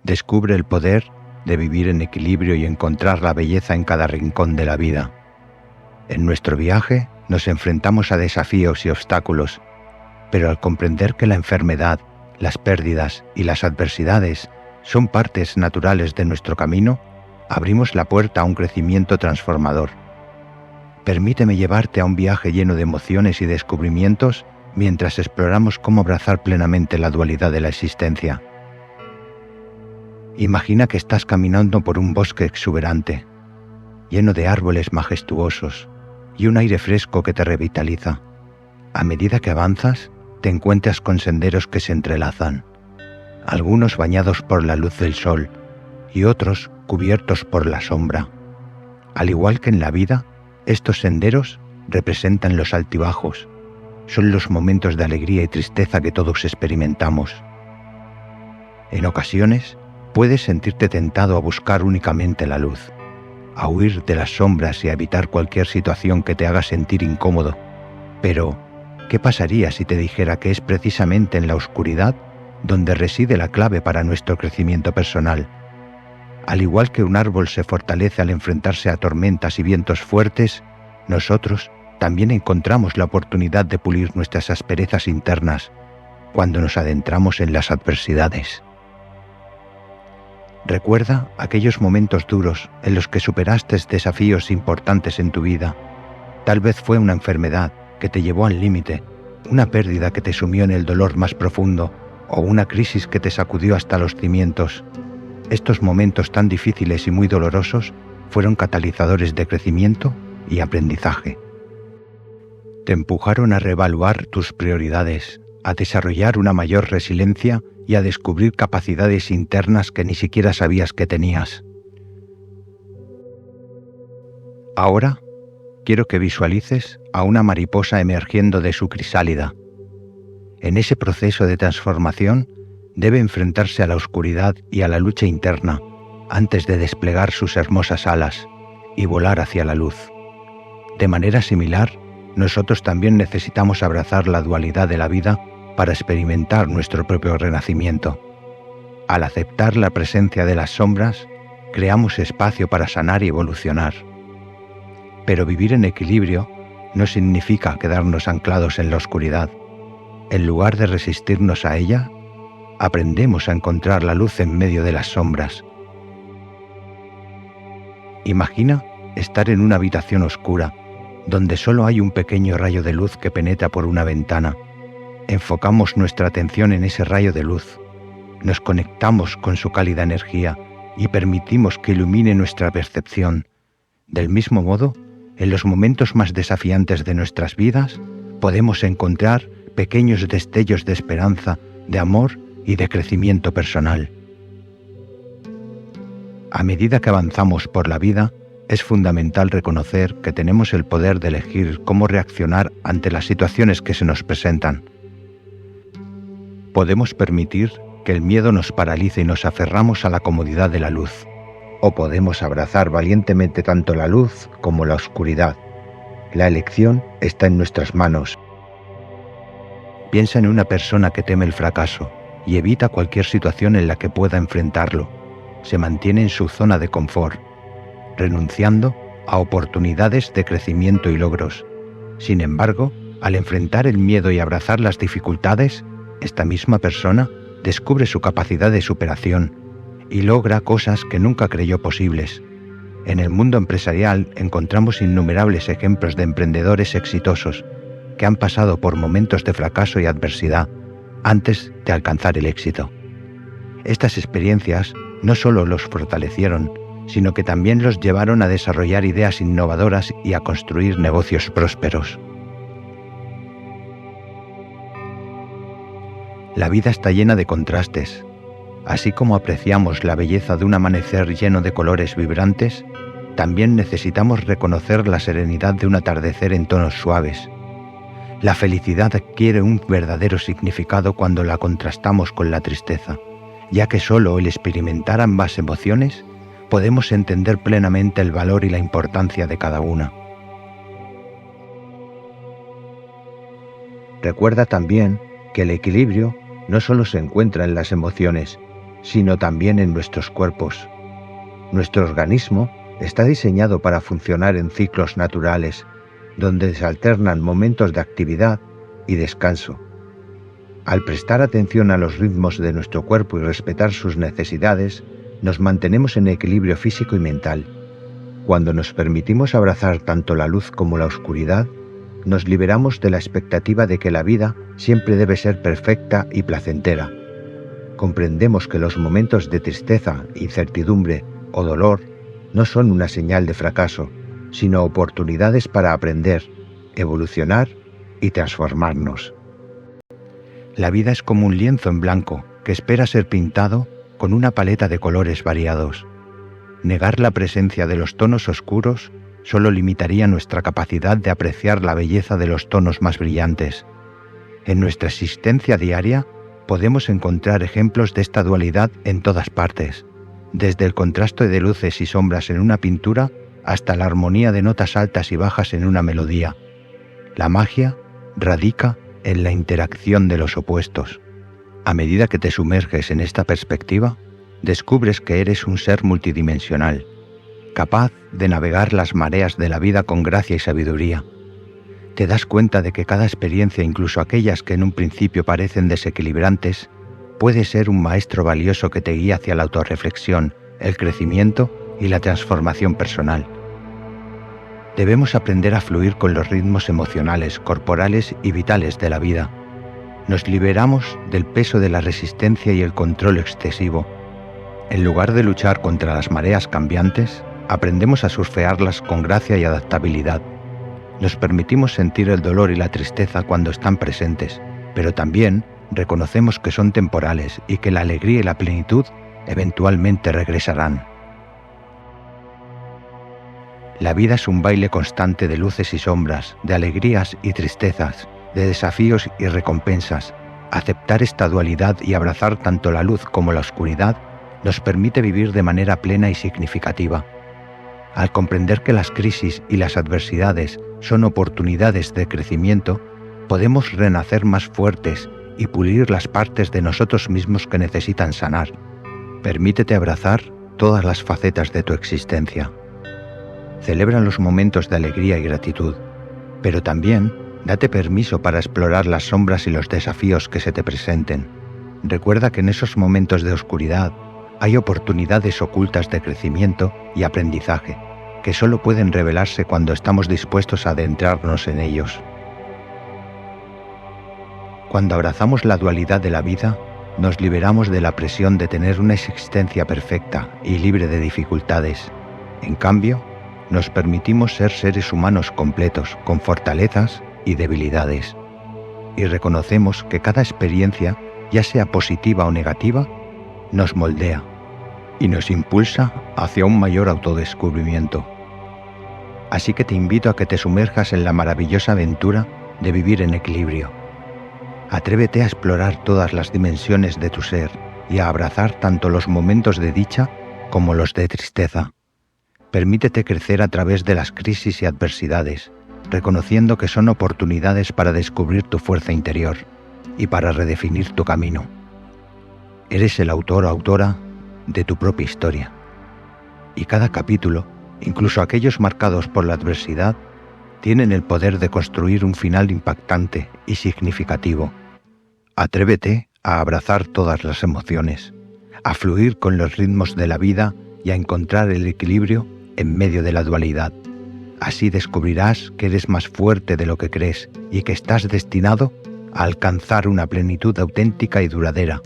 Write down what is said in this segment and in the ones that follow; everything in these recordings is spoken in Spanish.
Descubre el poder de vivir en equilibrio y encontrar la belleza en cada rincón de la vida. En nuestro viaje nos enfrentamos a desafíos y obstáculos, pero al comprender que la enfermedad, las pérdidas y las adversidades son partes naturales de nuestro camino, abrimos la puerta a un crecimiento transformador. Permíteme llevarte a un viaje lleno de emociones y descubrimientos mientras exploramos cómo abrazar plenamente la dualidad de la existencia. Imagina que estás caminando por un bosque exuberante, lleno de árboles majestuosos y un aire fresco que te revitaliza. A medida que avanzas, te encuentras con senderos que se entrelazan, algunos bañados por la luz del sol y otros cubiertos por la sombra. Al igual que en la vida, estos senderos representan los altibajos, son los momentos de alegría y tristeza que todos experimentamos. En ocasiones, puedes sentirte tentado a buscar únicamente la luz, a huir de las sombras y a evitar cualquier situación que te haga sentir incómodo. Pero, ¿qué pasaría si te dijera que es precisamente en la oscuridad donde reside la clave para nuestro crecimiento personal? Al igual que un árbol se fortalece al enfrentarse a tormentas y vientos fuertes, nosotros también encontramos la oportunidad de pulir nuestras asperezas internas cuando nos adentramos en las adversidades. Recuerda aquellos momentos duros en los que superaste desafíos importantes en tu vida. Tal vez fue una enfermedad que te llevó al límite, una pérdida que te sumió en el dolor más profundo o una crisis que te sacudió hasta los cimientos. Estos momentos tan difíciles y muy dolorosos fueron catalizadores de crecimiento y aprendizaje. Te empujaron a reevaluar tus prioridades, a desarrollar una mayor resiliencia y a descubrir capacidades internas que ni siquiera sabías que tenías. Ahora, quiero que visualices a una mariposa emergiendo de su crisálida. En ese proceso de transformación, debe enfrentarse a la oscuridad y a la lucha interna antes de desplegar sus hermosas alas y volar hacia la luz. De manera similar, nosotros también necesitamos abrazar la dualidad de la vida para experimentar nuestro propio renacimiento. Al aceptar la presencia de las sombras, creamos espacio para sanar y evolucionar. Pero vivir en equilibrio no significa quedarnos anclados en la oscuridad. En lugar de resistirnos a ella, aprendemos a encontrar la luz en medio de las sombras. Imagina estar en una habitación oscura, donde solo hay un pequeño rayo de luz que penetra por una ventana. Enfocamos nuestra atención en ese rayo de luz, nos conectamos con su cálida energía y permitimos que ilumine nuestra percepción. Del mismo modo, en los momentos más desafiantes de nuestras vidas, podemos encontrar pequeños destellos de esperanza, de amor y de crecimiento personal. A medida que avanzamos por la vida, es fundamental reconocer que tenemos el poder de elegir cómo reaccionar ante las situaciones que se nos presentan. Podemos permitir que el miedo nos paralice y nos aferramos a la comodidad de la luz, o podemos abrazar valientemente tanto la luz como la oscuridad. La elección está en nuestras manos. Piensa en una persona que teme el fracaso y evita cualquier situación en la que pueda enfrentarlo. Se mantiene en su zona de confort, renunciando a oportunidades de crecimiento y logros. Sin embargo, al enfrentar el miedo y abrazar las dificultades, esta misma persona descubre su capacidad de superación y logra cosas que nunca creyó posibles. En el mundo empresarial encontramos innumerables ejemplos de emprendedores exitosos que han pasado por momentos de fracaso y adversidad antes de alcanzar el éxito. Estas experiencias no solo los fortalecieron, sino que también los llevaron a desarrollar ideas innovadoras y a construir negocios prósperos. La vida está llena de contrastes. Así como apreciamos la belleza de un amanecer lleno de colores vibrantes, también necesitamos reconocer la serenidad de un atardecer en tonos suaves. La felicidad adquiere un verdadero significado cuando la contrastamos con la tristeza, ya que solo al experimentar ambas emociones podemos entender plenamente el valor y la importancia de cada una. Recuerda también que el equilibrio no solo se encuentra en las emociones, sino también en nuestros cuerpos. Nuestro organismo está diseñado para funcionar en ciclos naturales, donde se alternan momentos de actividad y descanso. Al prestar atención a los ritmos de nuestro cuerpo y respetar sus necesidades, nos mantenemos en equilibrio físico y mental. Cuando nos permitimos abrazar tanto la luz como la oscuridad, nos liberamos de la expectativa de que la vida siempre debe ser perfecta y placentera. Comprendemos que los momentos de tristeza, incertidumbre o dolor no son una señal de fracaso, sino oportunidades para aprender, evolucionar y transformarnos. La vida es como un lienzo en blanco que espera ser pintado con una paleta de colores variados. Negar la presencia de los tonos oscuros solo limitaría nuestra capacidad de apreciar la belleza de los tonos más brillantes. En nuestra existencia diaria podemos encontrar ejemplos de esta dualidad en todas partes, desde el contraste de luces y sombras en una pintura hasta la armonía de notas altas y bajas en una melodía. La magia radica en la interacción de los opuestos. A medida que te sumerges en esta perspectiva, descubres que eres un ser multidimensional, capaz de navegar las mareas de la vida con gracia y sabiduría. Te das cuenta de que cada experiencia, incluso aquellas que en un principio parecen desequilibrantes, puede ser un maestro valioso que te guía hacia la autorreflexión, el crecimiento y la transformación personal. Debemos aprender a fluir con los ritmos emocionales, corporales y vitales de la vida. Nos liberamos del peso de la resistencia y el control excesivo. En lugar de luchar contra las mareas cambiantes, aprendemos a surfearlas con gracia y adaptabilidad. Nos permitimos sentir el dolor y la tristeza cuando están presentes, pero también reconocemos que son temporales y que la alegría y la plenitud eventualmente regresarán. La vida es un baile constante de luces y sombras, de alegrías y tristezas, de desafíos y recompensas. Aceptar esta dualidad y abrazar tanto la luz como la oscuridad nos permite vivir de manera plena y significativa. Al comprender que las crisis y las adversidades son oportunidades de crecimiento, podemos renacer más fuertes y pulir las partes de nosotros mismos que necesitan sanar. Permítete abrazar todas las facetas de tu existencia. Celebra los momentos de alegría y gratitud, pero también date permiso para explorar las sombras y los desafíos que se te presenten. Recuerda que en esos momentos de oscuridad hay oportunidades ocultas de crecimiento y aprendizaje, que solo pueden revelarse cuando estamos dispuestos a adentrarnos en ellos. Cuando abrazamos la dualidad de la vida, nos liberamos de la presión de tener una existencia perfecta y libre de dificultades. En cambio, nos permitimos ser seres humanos completos, con fortalezas y debilidades. Y reconocemos que cada experiencia, ya sea positiva o negativa, nos moldea y nos impulsa hacia un mayor autodescubrimiento. Así que te invito a que te sumerjas en la maravillosa aventura de vivir en equilibrio. Atrévete a explorar todas las dimensiones de tu ser y a abrazar tanto los momentos de dicha como los de tristeza. Permítete crecer a través de las crisis y adversidades, reconociendo que son oportunidades para descubrir tu fuerza interior y para redefinir tu camino. Eres el autor o autora de tu propia historia. Y cada capítulo, incluso aquellos marcados por la adversidad, tienen el poder de construir un final impactante y significativo. Atrévete a abrazar todas las emociones, a fluir con los ritmos de la vida y a encontrar el equilibrio en medio de la dualidad. Así descubrirás que eres más fuerte de lo que crees y que estás destinado a alcanzar una plenitud auténtica y duradera.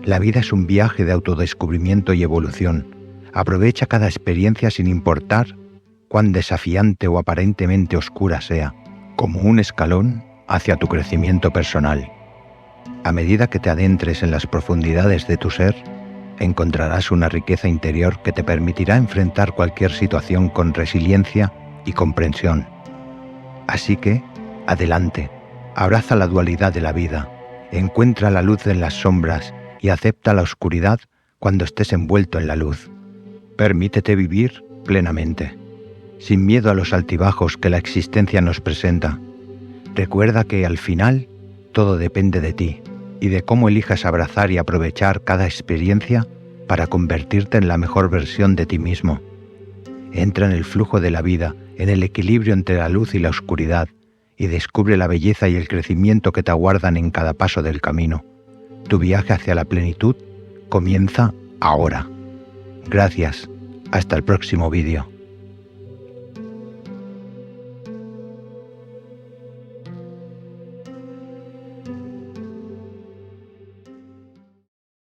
La vida es un viaje de autodescubrimiento y evolución. Aprovecha cada experiencia sin importar cuán desafiante o aparentemente oscura sea, como un escalón hacia tu crecimiento personal. A medida que te adentres en las profundidades de tu ser, encontrarás una riqueza interior que te permitirá enfrentar cualquier situación con resiliencia y comprensión. Así que, adelante, abraza la dualidad de la vida, encuentra la luz en las sombras y acepta la oscuridad cuando estés envuelto en la luz. Permítete vivir plenamente, sin miedo a los altibajos que la existencia nos presenta. Recuerda que al final todo depende de ti y de cómo elijas abrazar y aprovechar cada experiencia para convertirte en la mejor versión de ti mismo. Entra en el flujo de la vida, en el equilibrio entre la luz y la oscuridad, y descubre la belleza y el crecimiento que te aguardan en cada paso del camino. Tu viaje hacia la plenitud comienza ahora. Gracias. Hasta el próximo vídeo.